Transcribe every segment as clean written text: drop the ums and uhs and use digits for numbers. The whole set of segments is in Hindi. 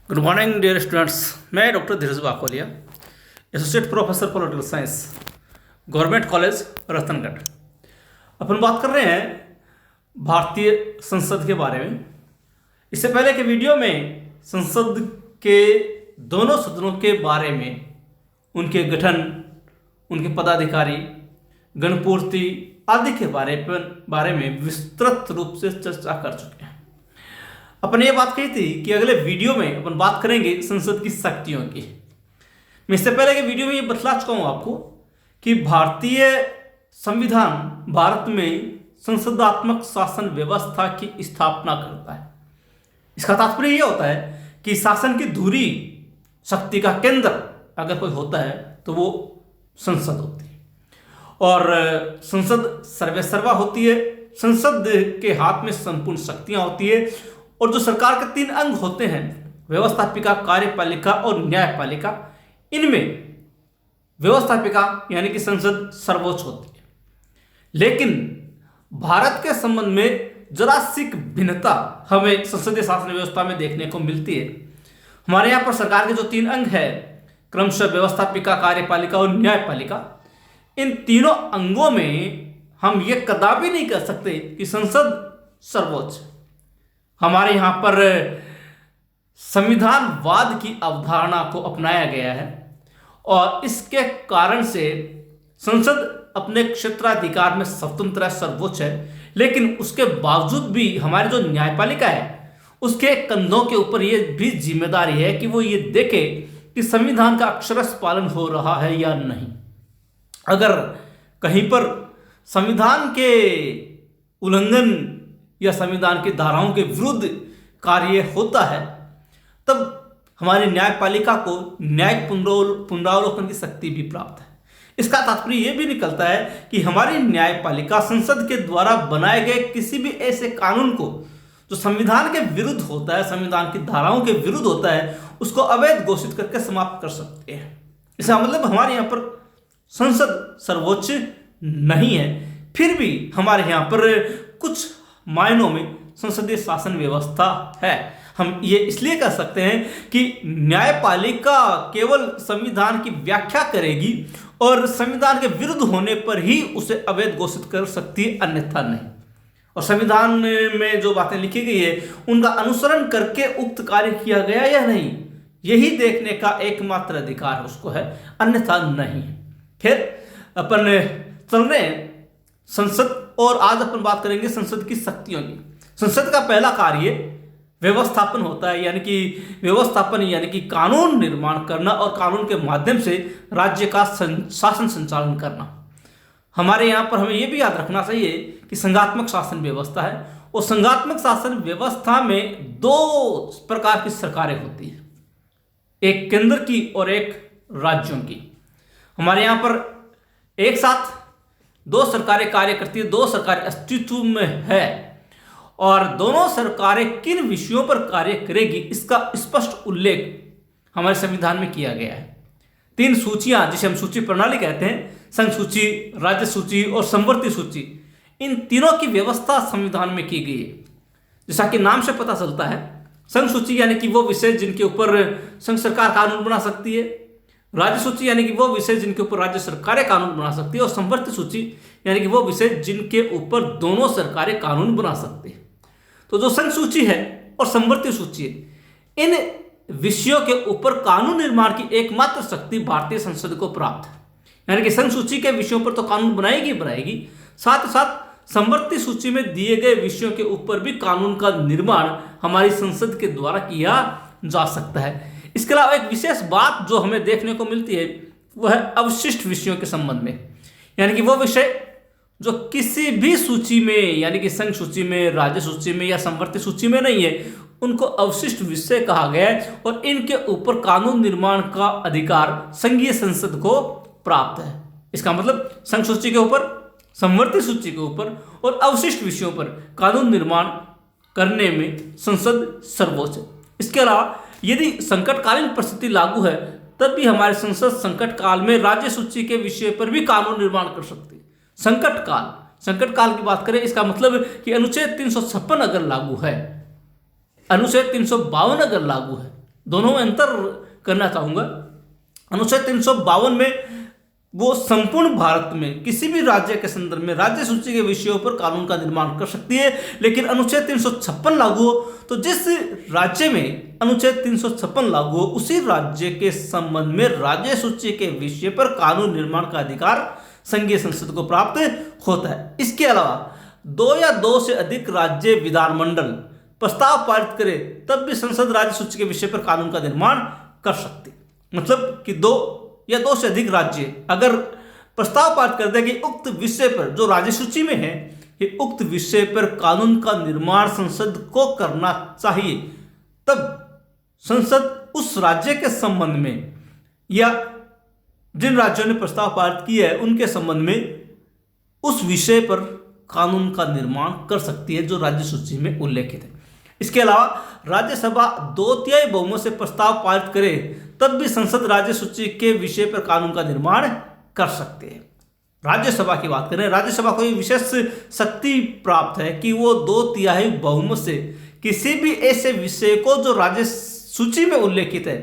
Good morning dear students. मैं doctor Dheeraj Bakolia, associate professor political science, government college Ratangarh. अपन बात कर रहे हैं भारतीय संसद के बारे में। इससे पहले के वीडियो में संसद के दोनों सदनों के बारे में, उनके गठन, उनके पदाधिकारी, गणपूर्ति आदि के बारे में विस्तृत रूप से चर्चा कर चुके हैं। अपन ये बात कही थी कि अगले वीडियो में अपन बात करेंगे संसद की शक्तियों की। मैं इससे पहले के वीडियो में ये बतला चुका हूँ आपको कि भारतीय संविधान भारत में संसदात्मक शासन व्यवस्था की स्थापना करता है। इसका तात्पर्य यह होता है कि शासन की धुरी, शक्ति का केंद्र अगर कोई होता है तो वो संसद होती है, और संसद सर्वेसर्वा होती है। संसद के हाथ में संपूर्ण शक्तियां होती है, और जो सरकार के 3 अंग होते हैं, व्यवस्थापिका, कार्यपालिका और न्यायपालिका, इनमें व्यवस्थापिका यानी कि संसद सर्वोच्च होती है। लेकिन भारत के संबंध में जरा सी भिन्नता हमें संसदीय शासन व्यवस्था में देखने को मिलती है। हमारे यहाँ पर सरकार के जो 3 अंग है, क्रमशः व्यवस्थापिका, कार्यपालिका और न्यायपालिका, इन तीनों अंगों में हम ये कदापि नहीं कह सकते कि संसद सर्वोच्च। हमारे यहाँ पर संविधानवाद की अवधारणा को अपनाया गया है, और इसके कारण से संसद अपने क्षेत्राधिकार में स्वतंत्र है, सर्वोच्च है। लेकिन उसके बावजूद भी हमारी जो न्यायपालिका है, उसके कंधों के ऊपर ये भी जिम्मेदारी है कि वो ये देखे कि संविधान का अक्षरशः पालन हो रहा है या नहीं। अगर कहीं पर संविधान के उल्लंघन या संविधान की धाराओं के विरुद्ध कार्य होता है, तब हमारी न्यायपालिका को न्यायिक पुनरावलोकन की शक्ति भी प्राप्त है। इसका तात्पर्य यह भी निकलता है कि हमारी न्यायपालिका संसद के द्वारा बनाए गए किसी भी ऐसे कानून को जो संविधान के विरुद्ध होता है, संविधान की धाराओं के विरुद्ध होता है, उसको अवैध घोषित करके समाप्त कर सकते हैं। इसका मतलब हमारे यहाँ पर संसद सर्वोच्च नहीं है, फिर भी हमारे यहाँ पर कुछ मायनों में संसदीय शासन व्यवस्था है। हम ये इसलिए कह सकते हैं कि न्यायपालिका केवल संविधान की व्याख्या करेगी और संविधान के विरुद्ध होने पर ही उसे अवैध घोषित कर सकती है, अन्यथा नहीं। और संविधान में जो बातें लिखी गई है, उनका अनुसरण करके उक्त कार्य किया गया या नहीं, यही देखने का एकमात्र अधिकार उसको है, अन्यथा नहीं। फिर अपन चल रहे हैं संसद, और आज अपन बात करेंगे संसद की शक्तियों की। संसद का पहला कार्य व्यवस्थापन होता है, यानी कि व्यवस्थापन यानी कि कानून निर्माण करना और कानून के माध्यम से राज्य का शासन संचालन करना। हमारे यहाँ पर हमें यह भी याद रखना चाहिए कि संघात्मक शासन व्यवस्था है, और संघात्मक शासन व्यवस्था में 2 प्रकार की सरकारें होती है, एक केंद्र की और एक राज्यों की। हमारे यहाँ पर एक साथ 2 सरकारें कार्य करती है, 2 सरकारें अस्तित्व में है, और दोनों सरकारें किन विषयों पर कार्य करेगी इसका स्पष्ट उल्लेख हमारे संविधान में किया गया है। 3 सूचियां, जिसे हम सूची प्रणाली कहते हैं, संघ सूची, राज्य सूची और समवर्ती सूची, इन तीनों की व्यवस्था संविधान में की गई है। जैसा कि नाम से पता चलता है, संघ सूची यानी कि वो विषय जिनके ऊपर संघ सरकार कानून बना सकती है, राज्य सूची यानी कि वो विषय जिनके ऊपर राज्य सरकारें कानून बना सकती है, और समवर्ती सूची यानी कि वो विषय जिनके ऊपर दोनों सरकारें कानून बना सकती है। तो जो संघ सूची है और समवर्ती सूची है, इन विषयों के ऊपर कानून निर्माण की एकमात्र शक्ति भारतीय संसद को प्राप्त है। यानी कि संघ सूची के विषयों पर तो कानून बनाएगी, साथ ही साथ समवर्ती सूची में दिए गए विषयों के ऊपर भी कानून का निर्माण हमारी संसद के द्वारा किया जा सकता है। इसके अलावा एक विशेष बात जो हमें देखने को मिलती है, वह है अवशिष्ट विषयों के संबंध में। यानी कि वो विषय जो किसी भी सूची में, यानी कि संघ सूची में, राज्य सूची में या समवर्ती सूची में नहीं है, उनको अवशिष्ट विषय कहा गया है, और इनके ऊपर कानून निर्माण का अधिकार संघीय संसद को प्राप्त है। इसका मतलब संघ सूची के ऊपर, समवर्ती सूची के ऊपर और अवशिष्ट विषयों पर कानून निर्माण करने में संसद सर्वोच्च है। इसके अलावा यदि संकटकालीन परिस्थिति लागू है, तब भी हमारी संसद संकट काल में राज्य सूची के विषय पर भी कानून निर्माण कर सकती है। संकट काल की बात करें, इसका मतलब कि अनुच्छेद 356 अगर लागू है, अनुच्छेद 352 अगर लागू है, दोनों में अंतर करना चाहूंगा। अनुच्छेद 352 में वो संपूर्ण भारत में किसी भी राज्य के संदर्भ में राज्य सूची के विषयों पर कानून का निर्माण कर सकती है, लेकिन अनुच्छेद 356 लागू हो तो जिस राज्य में अनुच्छेद 356 लागू हो उसी राज्य के संबंध में राज्य सूची के विषय पर कानून निर्माण का अधिकार संघीय संसद को प्राप्त होता है। इसके अलावा 2 या 2 से अधिक राज्य विधानमंडल प्रस्ताव पारित करे तब भी संसद राज्य सूची के विषय पर कानून का निर्माण कर सकती। मतलब कि 2 या 2 से अधिक राज्य अगर प्रस्ताव पारित कर दे कि उक्त विषय पर जो राज्य सूची में है कि उक्त विषय पर कानून का निर्माण संसद को करना चाहिए, तब संसद उस राज्य के संबंध में या जिन राज्यों ने प्रस्ताव पारित किया है उनके संबंध में उस विषय पर कानून का निर्माण कर सकती है जो राज्य सूची में उल्लेखित है। इसके अलावा राज्यसभा 2/3 बहुमत से प्रस्ताव पारित करे तब भी संसद राज्य सूची के विषय पर कानून का निर्माण कर सकते हैं। राज्यसभा की बात करें, राज्यसभा को ये विशेष शक्ति प्राप्त है कि वो 2/3 बहुमत से किसी भी ऐसे विषय को जो राज्य सूची में उल्लेखित है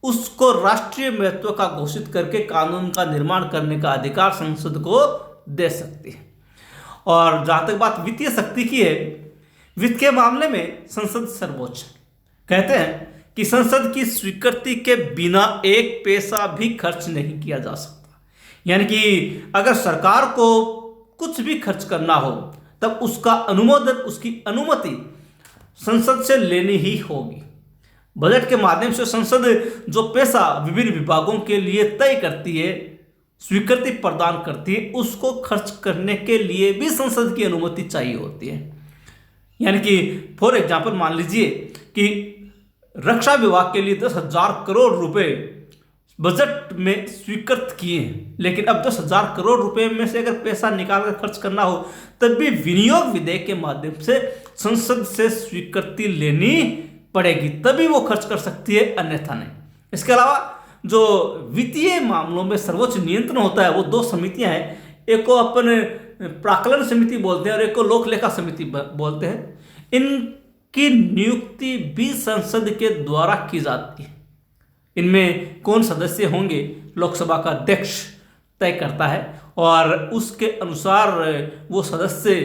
उसको राष्ट्रीय महत्व का घोषित करके कानून का निर्माण करने का अधिकार संसद को दे सकती है। और जहां तक बात वित्तीय शक्ति की है, वित्त के मामले में संसद सर्वोच्च कहते हैं कि संसद की स्वीकृति के बिना एक पैसा भी खर्च नहीं किया जा सकता। यानी कि अगर सरकार को कुछ भी खर्च करना हो तब उसका अनुमोदन, उसकी अनुमति संसद से लेनी ही होगी। बजट के माध्यम से संसद जो पैसा विभिन्न विभागों के लिए तय करती है, स्वीकृति प्रदान करती है, उसको खर्च करने के लिए भी संसद की अनुमति चाहिए होती है। यानी कि फॉर एग्जाम्पल मान लीजिए कि रक्षा विभाग के लिए 10,000 करोड़ रुपए बजट में स्वीकृत किए हैं, लेकिन अब 10,000 करोड़ रुपए में से अगर पैसा निकाल कर खर्च करना हो तब भी विनियोग विधेयक के माध्यम से संसद से स्वीकृति लेनी पड़ेगी, तभी वो खर्च कर सकती है, अन्यथा नहीं। इसके अलावा जो वित्तीय मामलों में सर्वोच्च नियंत्रण होता है वो 2 समितियां हैं, एक को अपन प्राक्कलन समिति बोलते हैं और एक को लोक लेखा समिति बोलते हैं। इनकी नियुक्ति भी संसद के द्वारा की जाती है। इनमें कौन सदस्य होंगे लोकसभा का अध्यक्ष तय करता है और उसके अनुसार वो सदस्य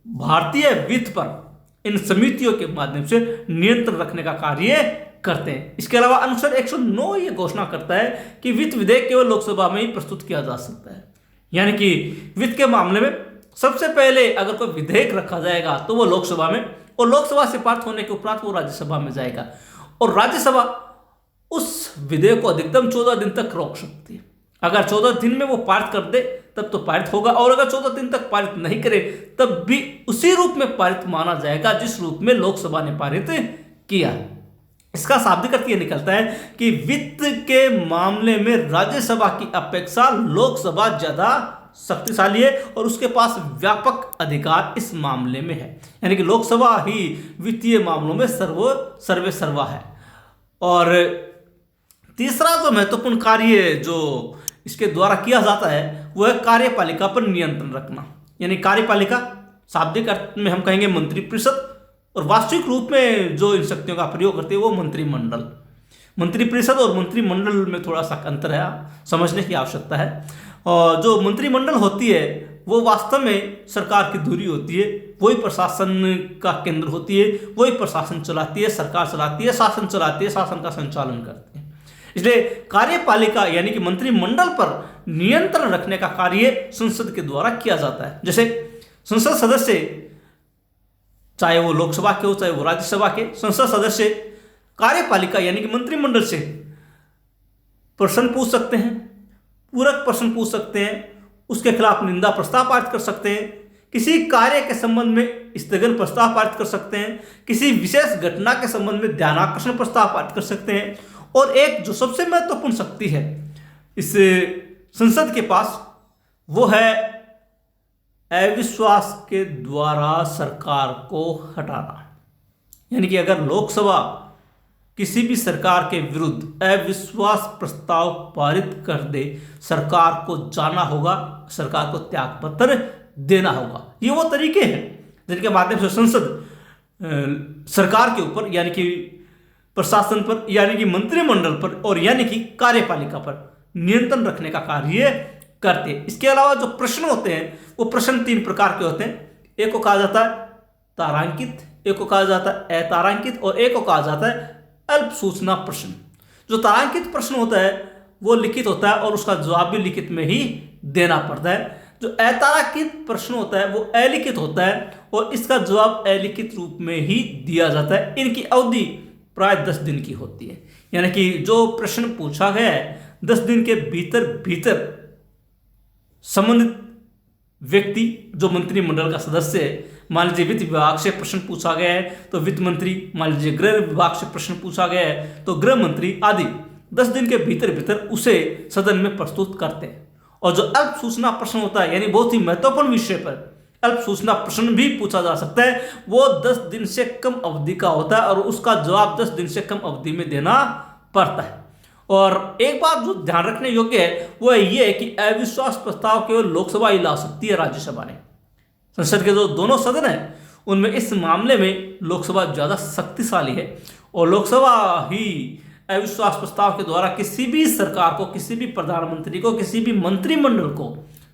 भारतीय वित्त पर इन समितियों के माध्यम से नियंत्रण रखने का कार्य करते हैं। इसके अलावा अनुच्छेद 109 ये घोषणा करता है कि वित्त विधेयक केवल लोकसभा में ही प्रस्तुत किया जा सकता है। यानी कि वित्त के मामले में सबसे पहले अगर कोई विधेयक रखा जाएगा तो वो लोकसभा में, और लोकसभा से पारित होने के उपरांत वो राज्यसभा में जाएगा और राज्यसभा उस विधेयक को अधिकतम 14 दिन तक रोक सकती है। अगर 14 दिन में वो पारित कर दे तब तो पारित होगा, और अगर 14 दिन तक पारित नहीं करे तब भी उसी रूप में पारित माना जाएगा जिस रूप में लोकसभा ने पारित किया। इसका शाब्दिक अर्थ यह निकलता है कि वित्त के मामले में राज्यसभा की अपेक्षा लोकसभा ज्यादा शक्तिशाली है और उसके पास व्यापक अधिकार इस मामले में है। यानी कि लोकसभा ही वित्तीय मामलों में सर्वे सर्वा है। और तीसरा जो महत्वपूर्ण कार्य जो इसके द्वारा किया जाता है वह है कार्यपालिका पर नियंत्रण रखना। यानी कार्यपालिका शाब्दिक अर्थ में हम कहेंगे मंत्रिपरिषद, और वास्तविक रूप में जो इन शक्तियों का प्रयोग करते हैं वो मंत्रिमंडल। मंत्रिपरिषद और मंत्रिमंडल में थोड़ा सा अंतर है, समझने की आवश्यकता है। और जो मंत्रिमंडल होती है वो वास्तव में सरकार की धुरी होती है, वही प्रशासन का केंद्र होती है, वही प्रशासन चलाती है, सरकार चलाती है, शासन चलाती है, शासन का संचालन करती है। इसलिए कार्यपालिका यानी कि मंत्रिमंडल पर नियंत्रण रखने का कार्य संसद के द्वारा किया जाता है। जैसे संसद सदस्य, चाहे वो लोकसभा के हो चाहे वो राज्यसभा के, संसद सदस्य कार्यपालिका यानी कि मंत्रिमंडल से प्रश्न पूछ सकते हैं, पूरक प्रश्न पूछ सकते हैं, उसके खिलाफ निंदा प्रस्ताव पारित कर सकते हैं, किसी कार्य के संबंध में स्थगन प्रस्ताव पारित कर सकते हैं, किसी विशेष घटना के संबंध में ध्यानाकर्षण प्रस्ताव पारित कर सकते हैं। और एक जो सबसे महत्वपूर्ण शक्ति है इस संसद के पास वो है अविश्वास के द्वारा सरकार को हटाना। यानी कि अगर लोकसभा किसी भी सरकार के विरुद्ध अविश्वास प्रस्ताव पारित कर दे, सरकार को जाना होगा, सरकार को त्यागपत्र देना होगा। ये वो तरीके हैं जिनके माध्यम से संसद सरकार के ऊपर यानी कि प्रशासन पर यानी कि मंत्रिमंडल पर और यानी कि कार्यपालिका पर नियंत्रण रखने का कार्य करते हैं। इसके अलावा जो प्रश्न होते हैं वो प्रश्न 3 प्रकार के होते हैं। एक को कहा जाता है तारांकित, एक को कहा जाता है अतारांकित और एक को कहा जाता है अल्प सूचना प्रश्न। जो तारांकित प्रश्न होता है वो लिखित होता है और उसका जवाब भी लिखित में ही देना पड़ता है। जो अतारांकित प्रश्न होता है वो अलिखित होता है और इसका जवाब अलिखित रूप में ही दिया जाता है। इनकी अवधि प्राय 10 दिन की होती है, यानी कि जो प्रश्न पूछा गया है 10 दिन के भीतर भीतर संबंधित व्यक्ति जो मंत्रिमंडल का सदस्य है, मान लीजिए वित्त विभाग से प्रश्न पूछा गया है तो वित्त मंत्री, मान लीजिए गृह विभाग से प्रश्न पूछा गया है तो गृह मंत्री आदि 10 दिन के भीतर भीतर उसे सदन में प्रस्तुत करते हैं। और जो अल्प सूचना प्रश्न होता है यानी बहुत ही महत्वपूर्ण विषय पर अल्प सूचना प्रश्न भी पूछा जा सकता है, वो 10 दिन से कम अवधि का होता है और उसका जवाब 10 दिन से कम अवधि में देना पड़ता है। और एक बात जो ध्यान रखने योग्य है वो ये है कि अविश्वास प्रस्ताव केवल लोकसभा ही ला सकती है, राज्यसभा ने। संसद के जो दोनों सदन हैं उनमें इस मामले में लोकसभा ज़्यादा शक्तिशाली है और लोकसभा ही अविश्वास प्रस्ताव के द्वारा किसी भी सरकार को, किसी भी प्रधानमंत्री को, किसी भी मंत्रिमंडल को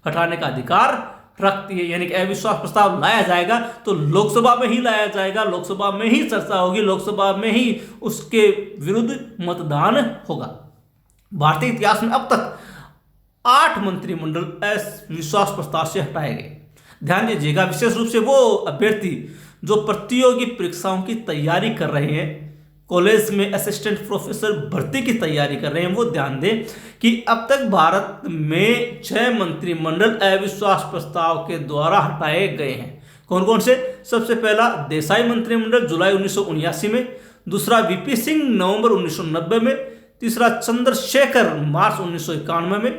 हटाने का अधिकार रखती है। यानी कि अविश्वास प्रस्ताव लाया जाएगा तो लोकसभा में ही लाया जाएगा, लोकसभा में ही चर्चा होगी, लोकसभा में ही उसके विरुद्ध मतदान होगा। भारतीय इतिहास में अब तक 8 मंत्रिमंडल अविश्वास प्रस्ताव से हटाए गए। ध्यान दीजिएगा, विशेष रूप से वो अभ्यर्थी जो प्रतियोगी परीक्षाओं की तैयारी कर रहे हैं, कॉलेज में असिस्टेंट प्रोफेसर भर्ती की तैयारी कर रहे हैं, वो ध्यान दें कि अब तक भारत में 6 मंत्रिमंडल अविश्वास प्रस्ताव के द्वारा हटाए गए हैं। कौन कौन से? सबसे पहला देसाई मंत्रिमंडल जुलाई 1979 में, दूसरा वीपी सिंह नवंबर 1990 में, तीसरा चंद्रशेखर मार्च 1991 में,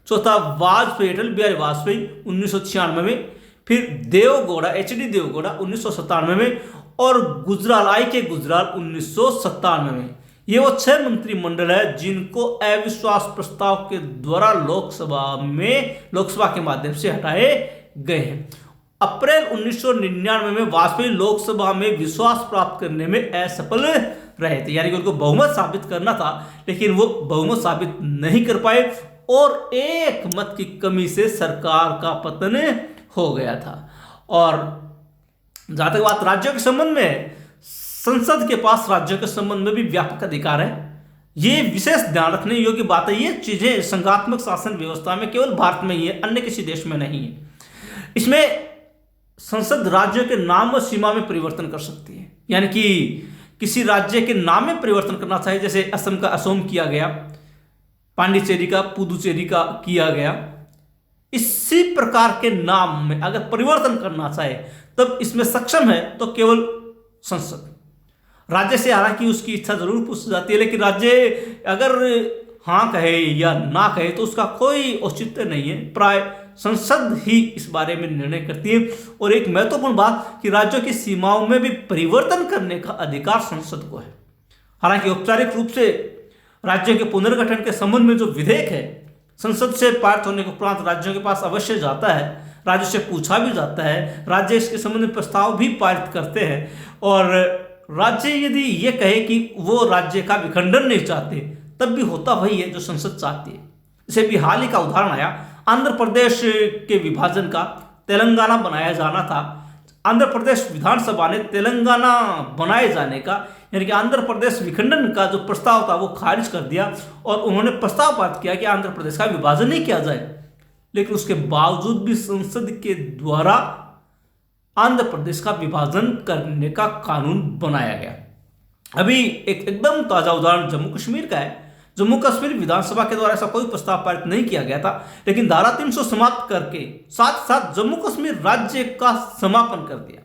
चौथा वाजपेयी अटल बिहारी वाजपेयी 1996 में, फिर देवगौड़ा एचडी देवगौड़ा 1997 में और गुजराल आई के गुजराल 1997 में। ये वो 6 मंत्रिमंडल है जिनको अविश्वास प्रस्ताव के द्वारा लोकसभा के माध्यम से हटाए गए हैं। अप्रैल 1999 में वाजपेयी लोकसभा में विश्वास प्राप्त करने में असफल रहे थे, यानी कि उनको बहुमत साबित करना था लेकिन वो बहुमत साबित नहीं कर पाए और एक मत की कमी से सरकार का पतन हो गया था। और जहां तक बात राज्यों के संबंध में, संसद के पास राज्यों के संबंध में भी व्यापक अधिकार है। ये विशेष ध्यान रखने योग्य बात है। ये चीजें संघात्मक शासन व्यवस्था में केवल भारत में ही है, अन्य किसी देश में नहीं है। इसमें संसद राज्यों के नाम व सीमा में परिवर्तन कर सकती है, यानी कि किसी राज्य के नाम में परिवर्तन करना चाहिए, जैसे असम का असोम किया गया, पांडिचेरी का पुदुचेरी का किया गया। इसी प्रकार के नाम में अगर परिवर्तन करना चाहे तब इसमें सक्षम है तो केवल संसद। राज्य से हालांकि उसकी इच्छा जरूर पूछ जाती है, लेकिन राज्य अगर हाँ कहे या ना कहे तो उसका कोई औचित्य नहीं है। प्राय संसद ही इस बारे में निर्णय करती है। और एक महत्वपूर्ण बात कि राज्यों की सीमाओं में भी परिवर्तन करने का अधिकार संसद को है। हालांकि औपचारिक रूप से राज्यों के पुनर्गठन के संबंध में जो विधेयक है संसद से पारित होने के उपरांत राज्यों के पास अवश्य जाता है, राज्य से पूछा भी जाता है, राज्य इसके संबंध में प्रस्ताव भी पारित करते हैं। और राज्य यदि ये कहे कि वो राज्य का विखंडन नहीं चाहते तब भी होता वही है जो संसद चाहती है। जैसे भी हाल ही का उदाहरण आया आंध्र प्रदेश के विभाजन का, तेलंगाना बनाया जाना था। आंध्र प्रदेश विधानसभा ने तेलंगाना बनाए जाने का यानी कि आंध्र प्रदेश विखंडन का जो प्रस्ताव था वो खारिज कर दिया और उन्होंने प्रस्ताव पारित किया कि आंध्र प्रदेश का विभाजन नहीं किया जाए। लेकिन उसके बावजूद भी संसद के द्वारा आंध्र प्रदेश का विभाजन करने का कानून बनाया गया। अभी एक एकदम ताजा उदाहरण जम्मू कश्मीर का है। जम्मू कश्मीर विधानसभा के द्वारा ऐसा कोई प्रस्ताव पारित नहीं किया गया था, लेकिन धारा 300 समाप्त करके साथ साथ जम्मू कश्मीर राज्य का समापन कर दिया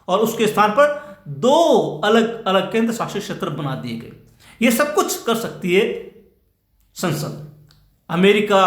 और उसके स्थान पर 2 अलग अलग केंद्र शासित क्षेत्र बना दिए गए। ये सब कुछ कर सकती है संसद। अमेरिका,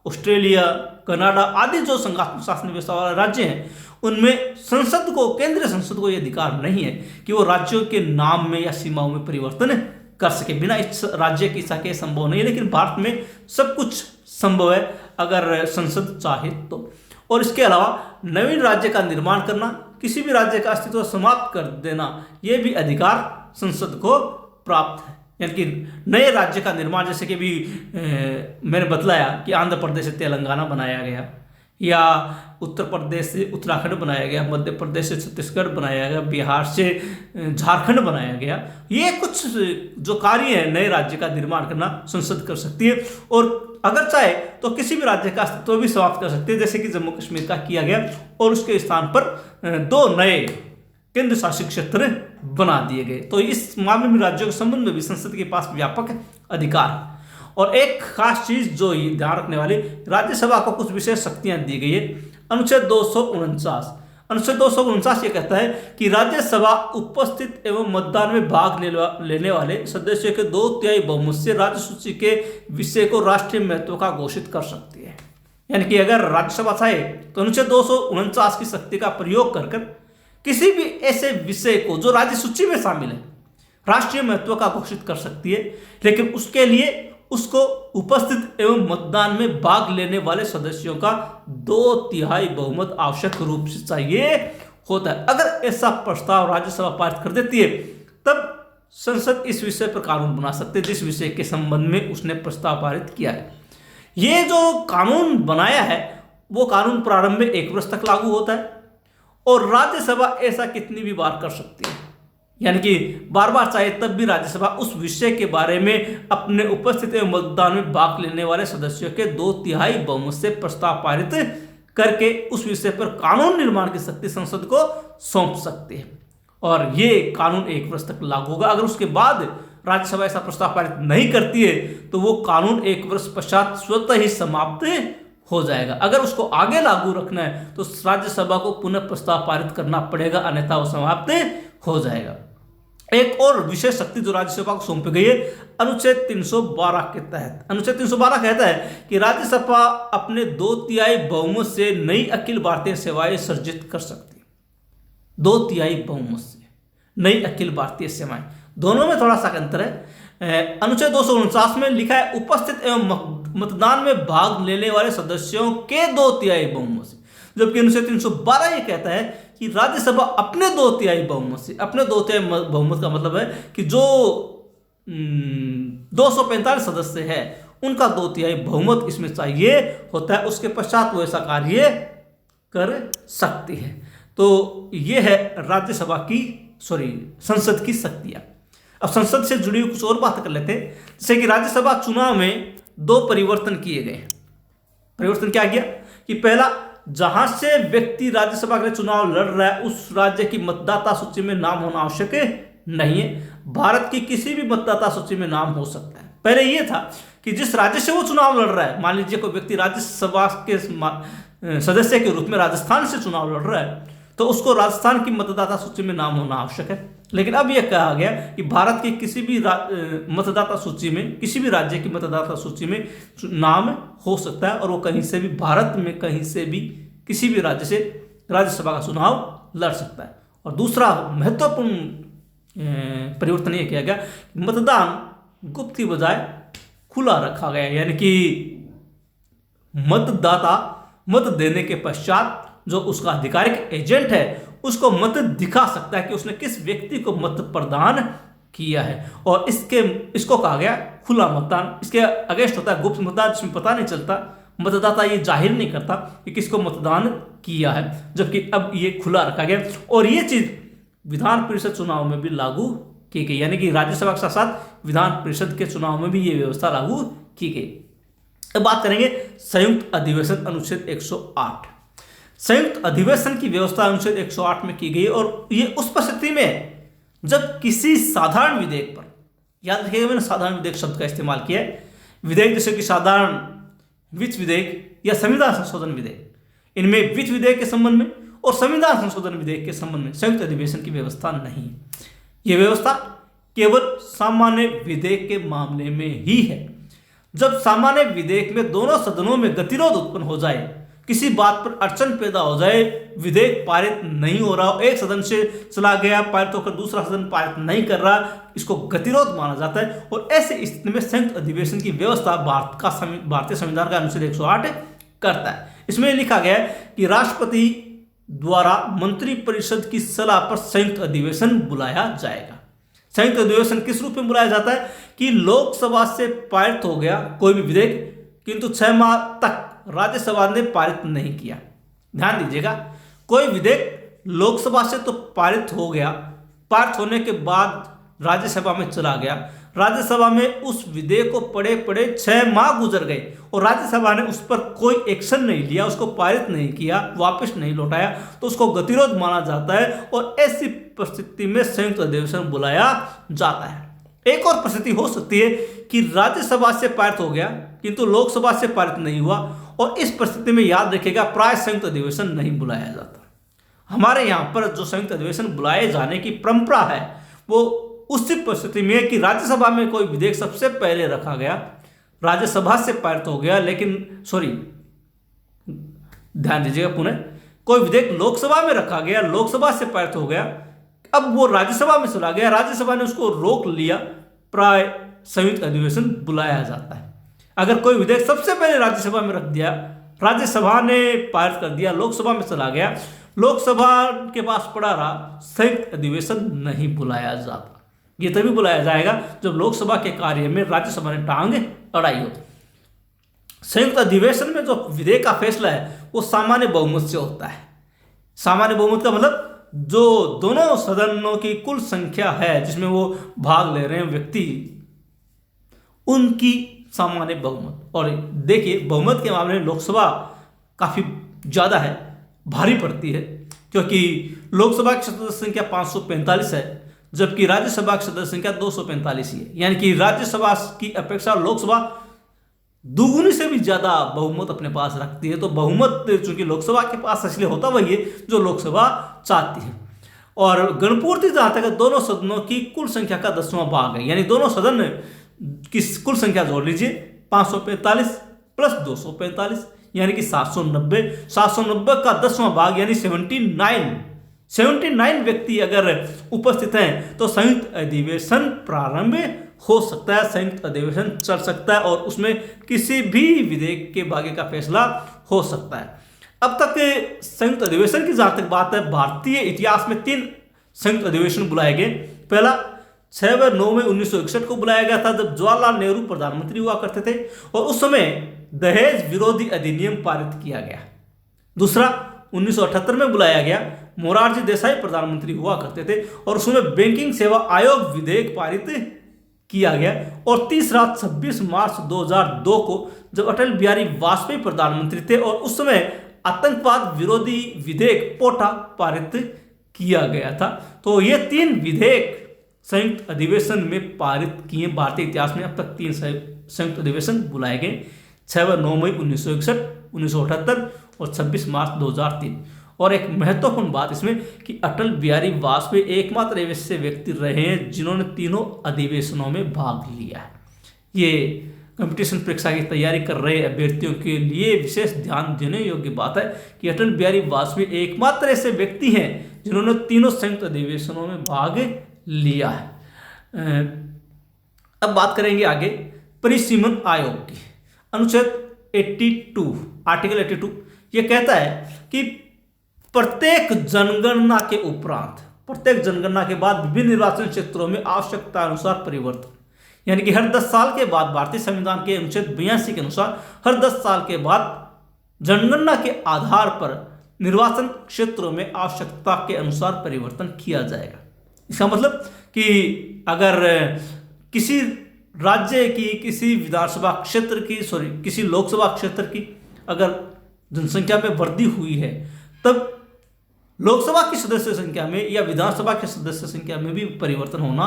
ऑस्ट्रेलिया, कनाडा आदि जो संघात्मक शासन व्यवस्था वाले राज्य हैं उनमें संसद को, केंद्रीय संसद को यह अधिकार नहीं है कि वो राज्यों के नाम में या सीमाओं में परिवर्तन कर सके। बिना इस राज्य की इच्छा के संभव नहीं है, लेकिन भारत में सब कुछ संभव है अगर संसद चाहे तो। और इसके अलावा नवीन राज्य का निर्माण करना, किसी भी राज्य का अस्तित्व समाप्त कर देना, यह भी अधिकार संसद को प्राप्त है, यानी कि नए राज्य का निर्माण, जैसे कि अभी मैंने बतलाया कि आंध्र प्रदेश से तेलंगाना बनाया गया, या उत्तर प्रदेश से उत्तराखंड बनाया गया, मध्य प्रदेश से छत्तीसगढ़ बनाया गया, बिहार से झारखंड बनाया गया। ये कुछ जो कार्य है नए राज्य का निर्माण करना संसद कर सकती है, और अगर चाहे तो किसी भी राज्य का अस्तित्व भी समाप्त कर सकती है, जैसे कि जम्मू कश्मीर का किया गया, और उसके स्थान पर 2 नए केंद्र शासित क्षेत्र बना दिए गए। तो इस मामले में राज्यों के संबंध में भी संसद के पास व्यापक अधिकार है। और एक खास चीज जो ध्यान रखने वाली, राज्यसभा को कुछ विशेष शक्तियां दी गई है। अनुच्छेद 249 ये कहता है कि राज्यसभा उपस्थित एवं मतदान में भाग लेने वाले सदस्यों के 2/3 बहुमत से राज्य सूची के विषय को राष्ट्रीय महत्व का घोषित कर सकती है। यानी कि अगर राज्यसभा चाहे तो अनुच्छेद 249 की शक्ति का प्रयोग कर किसी भी ऐसे विषय को जो राज्य सूची में शामिल है राष्ट्रीय महत्व का घोषित कर सकती है, लेकिन उसके लिए उसको उपस्थित एवं मतदान में भाग लेने वाले सदस्यों का 2/3 बहुमत आवश्यक रूप से चाहिए होता है। अगर ऐसा प्रस्ताव राज्यसभा पारित कर देती है तब संसद इस विषय पर कानून बना सकते हैं जिस विषय के संबंध में उसने प्रस्ताव पारित किया है। ये जो कानून बनाया है वो कानून प्रारंभ में 1 वर्ष तक लागू होता है, और राज्यसभा ऐसा कितनी भी बार कर सकती है, यानी कि बार बार चाहे तब भी राज्यसभा उस विषय के बारे में अपने उपस्थित एवं मतदान में भाग लेने वाले सदस्यों के 2/3 बहुमत से प्रस्ताव पारित करके उस विषय पर कानून निर्माण की शक्ति संसद को सौंप सकती है, और ये कानून 1 वर्ष तक लागू होगा। अगर उसके बाद राज्यसभा ऐसा प्रस्ताव पारित नहीं करती है तो वो कानून 1 वर्ष पश्चात स्वतः ही समाप्त हो जाएगा। अगर उसको आगे लागू रखना है तो राज्यसभा को पुनः प्रस्ताव पारित करना पड़ेगा, अन्यथा वो समाप्त हो जाएगा। एक और विशेष शक्ति जो राज्यसभा को सौंपी गई है अनुच्छेद 312 के तहत। अनुच्छेद 312 कहता है कि राज्यसभा अपने 2/3 बहुमत से नई अखिल भारतीय सेवाएं सर्जित कर सकती है। 2/3 बहुमत से नई अखिल भारतीय सेवाएं, दोनों में थोड़ा सा अंतर है। अनुच्छेद 249 में लिखा है उपस्थित एवं मतदान में भाग लेने वाले सदस्यों के 2/3 बहुमत से, जबकि अनुच्छेद 312 ये कहता है कि राज्यसभा अपने 2/3 बहुमत से, अपने 2/3 बहुमत का मतलब है कि जो 245 सदस्य है उनका 2/3 बहुमत इसमें चाहिए होता है, उसके पश्चात वो ऐसा कार्य कर सकती है। तो ये है राज्यसभा की संसद की शक्तियां। अब संसद से जुड़ी हुई कुछ और बात कर लेते हैं, जैसे कि राज्यसभा चुनाव में 2 परिवर्तन किए गए। परिवर्तन क्या किया कि पहला, जहां से व्यक्ति राज्यसभा के लिए चुनाव लड़ रहा है उस राज्य की मतदाता सूची में नाम होना आवश्यक नहीं है। भारत की किसी भी मतदाता सूची में नाम हो सकता है। पहले यह था कि जिस राज्य से वो चुनाव लड़ रहा है, मान लीजिए कोई व्यक्ति राज्यसभा के सदस्य के रूप में राजस्थान से चुनाव लड़ रहा है तो उसको राजस्थान की मतदाता सूची में नाम होना आवश्यक है। लेकिन अब यह कहा गया कि भारत की किसी भी मतदाता सूची में, किसी भी राज्य की मतदाता सूची में नाम हो सकता है, और वो कहीं से भी, भारत में कहीं से भी किसी भी राज्य से राज्यसभा का चुनाव लड़ सकता है। और दूसरा महत्वपूर्ण परिवर्तन यह किया गया, मतदान गुप्त की बजाय खुला रखा गया, यानी कि मतदाता मत देने के पश्चात जो उसका आधिकारिक एजेंट है उसको मत दिखा सकता है कि उसने किस व्यक्ति को मत प्रदान किया है, और इसको कहा गया खुला मतदान। इसके अगेंस्ट होता है गुप्त मतदान, जिसमें पता नहीं चलता, मतदाता ये जाहिर नहीं करता कि किसको मतदान किया है, जबकि अब ये खुला रखा गया। और ये चीज विधान परिषद चुनाव में भी लागू की गई, यानी कि राज्यसभा के साथ साथ विधान परिषद के चुनाव में भी ये व्यवस्था लागू की गई। अब बात करेंगे संयुक्त अधिवेशन अनुच्छेद 108। संयुक्त अधिवेशन की व्यवस्था अनुच्छेद 108 में की गई, और ये उस परिस्थिति में जब किसी साधारण विधेयक पर, याद रखिएगा मैंने साधारण विधेयक शब्द का इस्तेमाल किया है, विधेयक जैसे कि साधारण वित्त विधेयक या संविधान संशोधन विधेयक, इनमें वित्त विधेयक के संबंध में और संविधान संशोधन विधेयक के संबंध में संयुक्त अधिवेशन की व्यवस्था नहीं है। यह व्यवस्था केवल सामान्य विधेयक के मामले में ही है। जब सामान्य विधेयक में दोनों सदनों में गतिरोध उत्पन्न हो जाए, किसी बात पर अड़चन पैदा हो जाए, विधेयक पारित नहीं हो रहा हो, एक सदन से चला गया पारित होकर दूसरा सदन पारित नहीं कर रहा, इसको गतिरोध माना जाता है। और ऐसे स्थिति में संयुक्त अधिवेशन की व्यवस्था भारतीय संविधान का अनुच्छेद 108 करता है। इसमें लिखा गया है कि राष्ट्रपति द्वारा मंत्रिपरिषद की सलाह पर संयुक्त अधिवेशन बुलाया जाएगा। संयुक्त अधिवेशन किस रूप में बुलाया जाता है कि लोकसभा से पारित हो गया कोई भी विधेयक, किंतु 6 माह तक राज्यसभा ने पारित नहीं किया। ध्यान दीजिएगा, कोई विधेयक लोकसभा से तो पारित हो गया, पारित होने के बाद राज्यसभा में चला गया, राज्यसभा में उस विधेयक को पढ़े पढ़े 6 माह गुजर गए और राज्यसभा ने उस पर कोई एक्शन नहीं लिया, उसको पारित नहीं किया, वापस नहीं लौटाया, तो उसको गतिरोध माना जाता है और ऐसी परिस्थिति में संयुक्त अधिवेशन बुलाया जाता है। एक और परिस्थिति हो सकती है कि राज्यसभा से पारित हो गया किंतु लोकसभा से पारित नहीं हुआ, और इस परिस्थिति में याद रखिएगा प्राय संयुक्त अधिवेशन नहीं बुलाया जाता। हमारे यहाँ पर जो संयुक्त अधिवेशन बुलाए जाने की परंपरा है वो उसी परिस्थिति में कि राज्यसभा में कोई विधेयक सबसे पहले रखा गया, राज्यसभा से पारित हो गया, लेकिन ध्यान दीजिएगा पुनः, कोई विधेयक लोकसभा में रखा गया, लोकसभा से पारित हो गया, अब वो राज्यसभा में चला गया, राज्यसभा ने उसको रोक लिया, प्राय संयुक्त अधिवेशन बुलाया जाता है। अगर कोई विधेयक सबसे पहले राज्यसभा में रख दिया, राज्यसभा ने पारित कर दिया, लोकसभा में चला गया, लोकसभा के पास पड़ा रहा, संयुक्त अधिवेशन नहीं बुलाया जाता। ये तभी बुलाया जाएगा जब लोकसभा के कार्य में राज्यसभा ने टांग अड़ाई हो। संयुक्त अधिवेशन में जो विधेयक का फैसला है वो सामान्य बहुमत से होता है। सामान्य बहुमत का मतलब जो दोनों सदनों की कुल संख्या है जिसमें वो भाग ले रहे हैं व्यक्ति, उनकी सामान्य बहुमत। और देखिए, बहुमत के मामले में लोकसभा काफी ज्यादा है, भारी पड़ती है, क्योंकि लोकसभा की सदस्य संख्या 545 है जबकि राज्यसभा की सदस्य संख्या 245 ही है। यानी कि राज्यसभा की अपेक्षा लोकसभा दुगुनी से भी ज्यादा बहुमत अपने पास रखती है। तो बहुमत चूंकि लोकसभा के पास इसलिए होता वही है जो लोकसभा चाहती है। और गणपूर्ति जहां तक दोनों सदनों की कुल संख्या का 10वां भाग है, यानी दोनों सदन की कुल संख्या जोड़ लीजिए, 545 प्लस 245 यानी कि 790। 790 का 10वां भाग यानी 79 व्यक्ति अगर उपस्थित हैं तो संयुक्त अधिवेशन प्रारंभ हो सकता है, संयुक्त अधिवेशन चल सकता है और उसमें किसी भी विधेयक के भाग्य का फैसला हो सकता है। अब तक संयुक्त अधिवेशन की जहां तक बात है, भारतीय इतिहास में 3 संयुक्त अधिवेशन बुलाए गए। पहला 6 व 9 मई 1961 को बुलाया गया था जब जवाहरलाल नेहरू प्रधानमंत्री हुआ करते थे और उस समय दहेज विरोधी अधिनियम पारित किया गया। दूसरा 1978 में बुलाया गया, मोरारजी देसाई प्रधानमंत्री हुआ करते थे और उसमें बैंकिंग सेवा आयोग विधेयक पारित किया गया। और तीसरा 26 मार्च 2002 को जब अटल बिहारी वाजपेयी प्रधानमंत्री थे और उस समय आतंकवाद विरोधी विधेयक पोटा पारित किया गया था। तो ये 3 विधेयक संयुक्त अधिवेशन में पारित किए। भारतीय इतिहास में अब तक 3 संयुक्त अधिवेशन बुलाए गए, 6 व 9 मई 1961, 1978 और 26 मार्च 2003। और एक महत्वपूर्ण बात इसमें कि अटल बिहारी वाजपेयी एकमात्र ऐसे व्यक्ति रहे हैं जिन्होंने तीनों अधिवेशनों में भाग लिया है। ये कंपटीशन परीक्षा की तैयारी कर रहे अभ्यर्थियों के लिए विशेष ध्यान देने योग्य बात है कि अटल बिहारी वाजपेयी एकमात्र ऐसे व्यक्ति हैं जिन्होंने तीनों संयुक्त अधिवेशनों में भाग लिया है। अब बात करेंगे आगे परिसीमन आयोग की। अनुच्छेद 82 आर्टिकल 82 ये कहता है कि प्रत्येक जनगणना के उपरांत, प्रत्येक जनगणना के बाद विभिन्न निर्वाचन क्षेत्रों में आवश्यकता अनुसार परिवर्तन, यानी कि हर 10 साल के बाद भारतीय संविधान के अनुच्छेद 82 के अनुसार हर 10 साल के बाद जनगणना के आधार पर निर्वाचन क्षेत्रों में आवश्यकता के अनुसार परिवर्तन किया जाएगा। इसका मतलब कि अगर किसी राज्य की, किसी विधानसभा क्षेत्र की, किसी लोकसभा क्षेत्र की अगर जनसंख्या में वृद्धि हुई है तब लोकसभा की सदस्य संख्या में या विधानसभा की सदस्य संख्या में भी परिवर्तन होना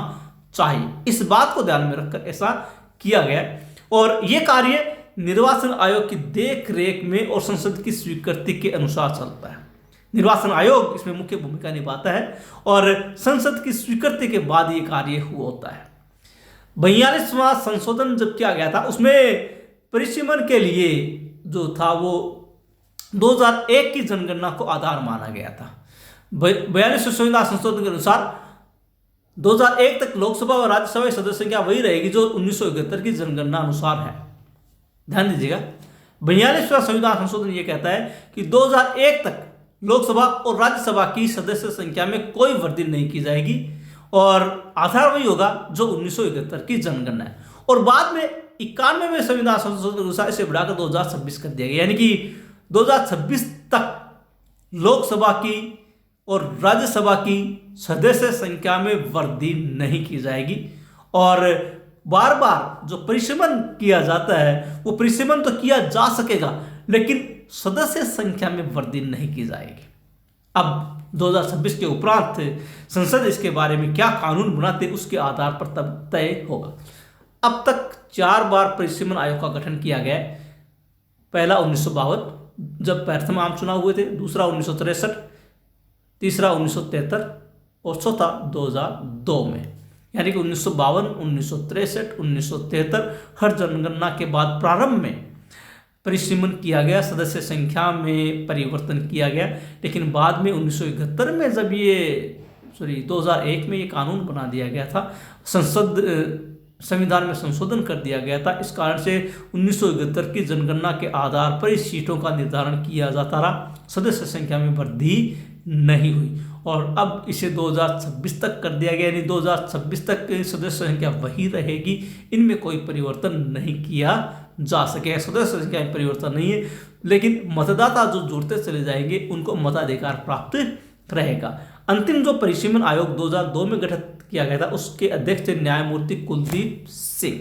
चाहिए। इस बात को ध्यान में रखकर ऐसा किया गया और यह कार्य निर्वाचन आयोग की देख रेख में और संसद की स्वीकृति के अनुसार चलता है। निर्वाचन आयोग इसमें मुख्य भूमिका निभाता है और संसद की स्वीकृति के बाद यह कार्य हुआ होता है। 42वां संशोधन जब किया गया था उसमें परिसीमन के लिए जो था वो 2001 की जनगणना को आधार माना गया था। 42वें संविधान संशोधन के अनुसार 2001 तक लोकसभा और राज्यसभा की सदस्य संख्या वही रहेगी जो 1971 की जनगणना अनुसार है। ध्यान दीजिएगा, 42वां संविधान संशोधन ये कहता है कि 2001 तक लोकसभा और राज्यसभा की सदस्य संख्या में कोई वृद्धि नहीं की जाएगी और आधार वही होगा जो 1971 की जनगणना है। और बाद में 91वें संविधान संशोधन के अनुसार इसे बढ़ाकर 2026 कर दिया गया, यानी कि 2026 तक लोकसभा की और राज्यसभा की सदस्य संख्या में वृद्धि नहीं की जाएगी। और बार बार जो परिसीमन किया जाता है वो परिसीमन तो किया जा सकेगा, लेकिन सदस्य संख्या में वृद्धि नहीं की जाएगी। अब 2026 के उपरांत संसद इसके बारे में क्या कानून बनाते उसके आधार पर तब तय होगा। अब तक 4 बार परिसीमन आयोग का गठन किया गया है। पहला 1952 जब प्रथम आम चुनाव हुए थे, दूसरा 1963, तीसरा 1973 और चौथा 2002 में, यानी कि 1952, 1963, 1973 हर जनगणना के बाद प्रारंभ में परिसीमन किया गया, सदस्य संख्या में परिवर्तन किया गया। लेकिन बाद में 1971 में जब 2001 में ये कानून बना दिया गया था, संविधान में संशोधन कर दिया गया था। इस कारण से 1971 की जनगणना के आधार पर इस सीटों का निर्धारण किया जाता रहा, सदस्य संख्या में वृद्धि नहीं हुई। और अब इसे 2026 तक कर दिया गया, यानी 2026 तक सदस्य संख्या वही रहेगी, इनमें कोई परिवर्तन नहीं किया जा सकेगा। सदस्य संख्या में परिवर्तन नहीं है, लेकिन मतदाता जो जुड़ते चले जाएंगे उनको मताधिकार प्राप्त रहेगा। अंतिम जो परिसीमन आयोग 2002 में गठित किया गया था, उसके अध्यक्ष थे न्यायमूर्ति कुलदीप सिंह।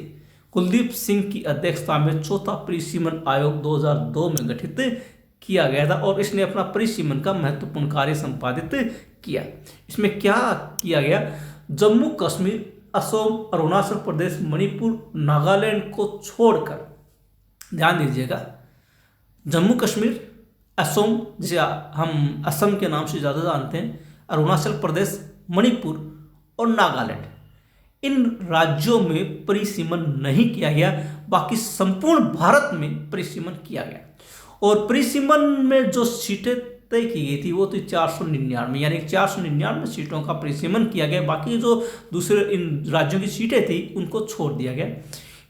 कुलदीप सिंह की अध्यक्षता में चौथा परिसीमन आयोग 2002 में गठित किया गया था और इसने अपना परिसीमन का महत्वपूर्ण कार्य संपादित किया। इसमें क्या किया गया, जम्मू कश्मीर, असम, अरुणाचल प्रदेश, मणिपुर, नागालैंड को छोड़कर, ध्यान दीजिएगा, जम्मू कश्मीर, असम जिसे हम असम के नाम से ज़्यादा जानते हैं, अरुणाचल प्रदेश, मणिपुर और नागालैंड, इन राज्यों में परिसीमन नहीं किया गया। बाकी संपूर्ण भारत में परिसीमन किया गया। और परिसीमन में जो सीटें तय की गई थी वो थी 499, यानी 499 सीटों का परिसीमन किया गया। बाकी जो दूसरे इन राज्यों की सीटें थी उनको छोड़ दिया गया।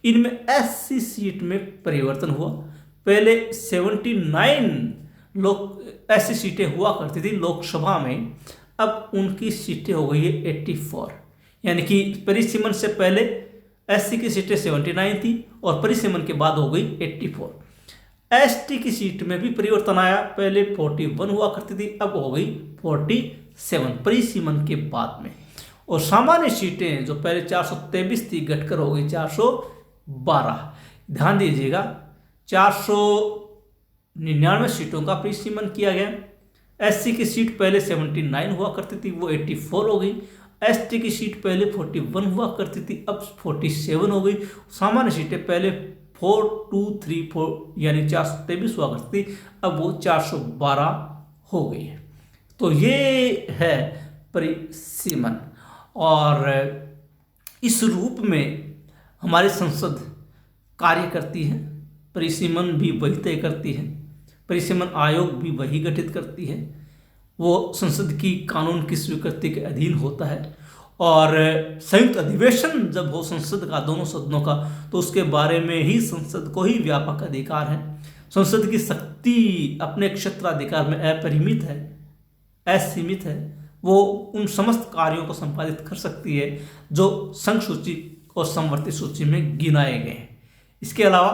इनमें एससी सीट में परिवर्तन हुआ। पहले 79 ऐसी सीटें हुआ करती थी लोकसभा में, अब उनकी सीटें हो गई है 84, यानी कि परिसीमन से पहले एससी की सीटें 79 थी और परिसीमन के बाद हो गई 84। एसटी की सीट में भी परिवर्तन आया, पहले 41 हुआ करती थी, अब हो गई 47 परिसीमन के बाद में। और सामान्य सीटें जो पहले 423 थी घटकर हो गई 412। ध्यान दीजिएगा, 499 सीटों का परिसीमन किया गया। एससी की सीट पहले 79 हुआ करती थी, वो 84 हो गई। एसटी की सीट पहले 41 हुआ करती थी, अब 47 हो गई। सामान्य सीटें पहले 4234 यानी 423 हुआ करती थी, अब वो 412 हो गई है। तो ये है परिसीमन। और इस रूप में हमारी संसद कार्य करती है। परिसीमन भी वही तय करती है, परिसीमन आयोग भी वही गठित करती है। वो संसद की कानून की स्वीकृति के अधीन होता है। और संयुक्त अधिवेशन जब हो संसद का, दोनों सदनों का, तो उसके बारे में ही संसद को ही व्यापक अधिकार है। संसद की शक्ति अपने क्षेत्राधिकार में अपरिमित है, असीमित है। वो उन समस्त कार्यों को संपादित कर सकती है जो संघ सूची और समवर्ती सूची में गिनाए गए हैं। इसके अलावा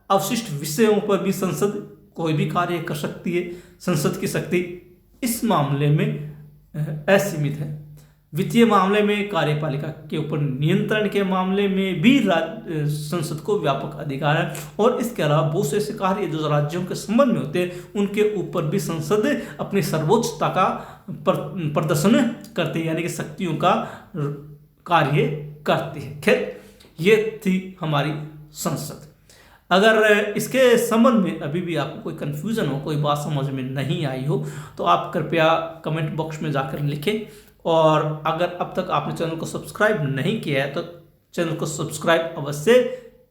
अवशिष्ट विषयों पर भी संसद कोई भी कार्य कर सकती है। संसद की शक्ति इस मामले में असीमित है। वित्तीय मामले में, कार्यपालिका के ऊपर नियंत्रण के मामले में भी संसद को व्यापक अधिकार है। और इसके अलावा बहुत से ऐसे कार्य जो राज्यों के संबंध में होते हैं उनके ऊपर भी संसद अपनी सर्वोच्चता का प्रदर्शन करती है, यानी कि शक्तियों का कार्य करती है। खैर, ये थी हमारी संसद। अगर इसके संबंध में अभी भी आपको कोई कन्फ्यूज़न हो, कोई बात समझ में नहीं आई हो, तो आप कृपया कमेंट बॉक्स में जाकर लिखें। और अगर अब तक आपने चैनल को सब्सक्राइब नहीं किया है तो चैनल को सब्सक्राइब अवश्य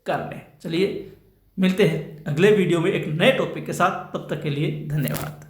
कर लें। चलिए मिलते हैं अगले वीडियो में एक नए टॉपिक के साथ। तब तक के लिए धन्यवाद।